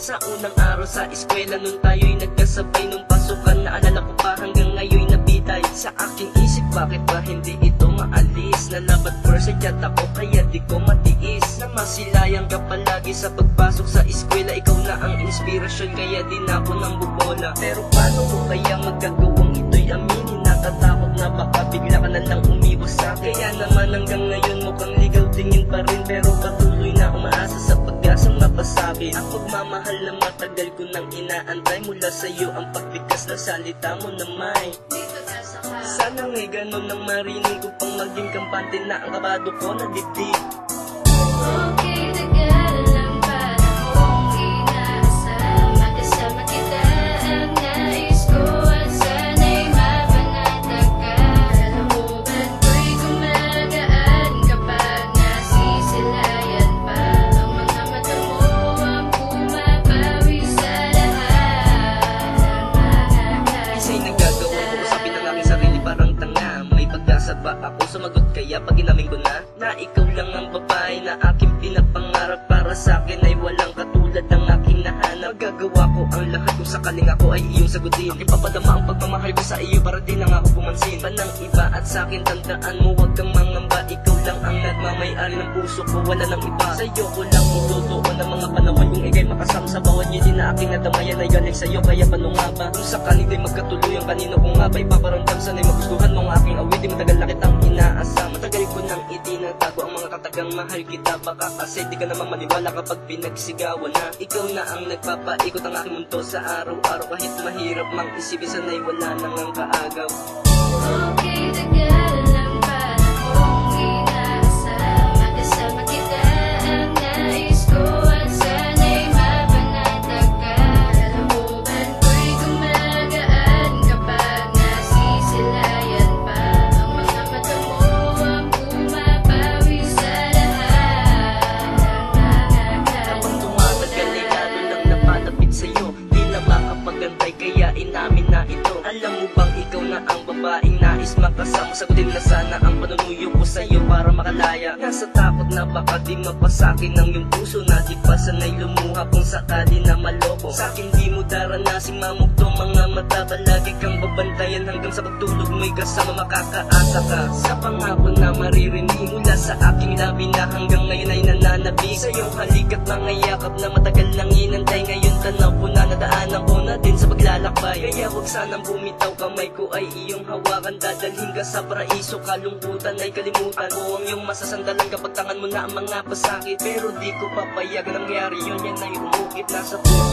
Sa unang araw sa eskwela nun tayo'y nagkasabay. Nung pasukan naalala ko pa hanggang ngayon'y nabitay sa aking isip, bakit ba hindi ito maalis? Nalabat first sa chat ako kaya di ko matiis na masilayang ka palagi sa pagpasok sa eskwela. Ikaw na ang inspirasyon kaya din ako nang bubola. Pero paano mo kaya magagawang ito'y aminin? Natatakot na baka bigla ka na lang umiwas sa akin. Kaya naman hanggang ngayon mukhang ligaw tingin pa rin, pero patuloy na umaasa sa pag-asang mapasabi. Ang pagmamahal na matagal ko nang inaantay, mula sa'yo ang pagbigkas na salita mo na may sana nga'y ganun nang marinig ko pang maging kampante na ang kabado ko na dibdib. Okay, tagal lang panahong inaasam, makasama kita ang nais ko at sana'y mapanatag ka. Looban ko'y gumagaan kapag nasisilayan pa ang mga mata mo, ang pumapawi sa lahat ng mga Isa'y nagagawa ko, usapin ang aking sarili parang tanga. May pag-asa ba ako sumagot kaya pag inamin ko na ikaw lang ang babae na aking pinapangarap. Para sa akin ay walang katulad ng aking nahanap. Magagawa ko ang lahat kung sakaling ako ay iyong sagutin. Aking papadama ang pagmamahal ko sa iyo para di lang ako pumansin pa ng iba. At sa akin tandaan mo, huwag kang mangamba, ikaw lang ang nagmamay-ari ng puso ko, wala nang iba. Sa'yo ko lang itutuon ng mga panahon yung ikay makasama sa bawat yun na aking nadamayan ay galing sa'yo. Kaya paano nga ba kung sakaling di magkatuloy ang kanino ko nga ba ipaparamdam sana'y magustuhan mo ang aking awit. Di matagal na kitang inaasa, matagal ko nang itinatago ang mga katagang mahal kita. Baka kasi di ka naman maniwala kapag pinagsigawan na ikaw na ang nagpapaikot ang aking mundo sa araw-araw. Kahit mahirap mang isipin sana'y wala nang ang kaagaw. Okay, tagal lang panahong inaasam, makasama kita ang nais ko at sana'y mapanatag ka. Looban ko'y gumagaan kapag nasisilayan pa ang mga mata mo, ang pumapawi sa lahat ng mga Habang tumatagal ay lalo lang napalapit sa'yo, di na makapagantay kaya inamin na ito. Alam mo bang ikaw na ang babaeng nais makasama? Sagutin na sana ang panunuyo ko sa'yo para makalaya. Nasa takot na baka di mapasakin ng iyong puso na di pa sanay lumuha kung sakali na maloko. Sa'kin di mo daranasing mamugto mga mata, palagi kang babantayan hanggang sa pagtulog mo'y kasama makakaasa ka. Sa pangako na maririnig mula sa aking labi na hanggang ngayon ay nananabi sa iyong halik at mga yakap na matagal nang inantay. Ngayon tanaw ko na nadaanan ko na din sa paglalakbay. Kaya huwag sanang bumitaw, kamay ko ay iyong hawakan, dadalhin ka sa paraiso. Kalungkutan ay kalimutan ko ang iyong masasandalan kapag tangan mo na ang mga pasakit. Pero di ko papayagan ang nangyari yun, yan ay umukit na sa puso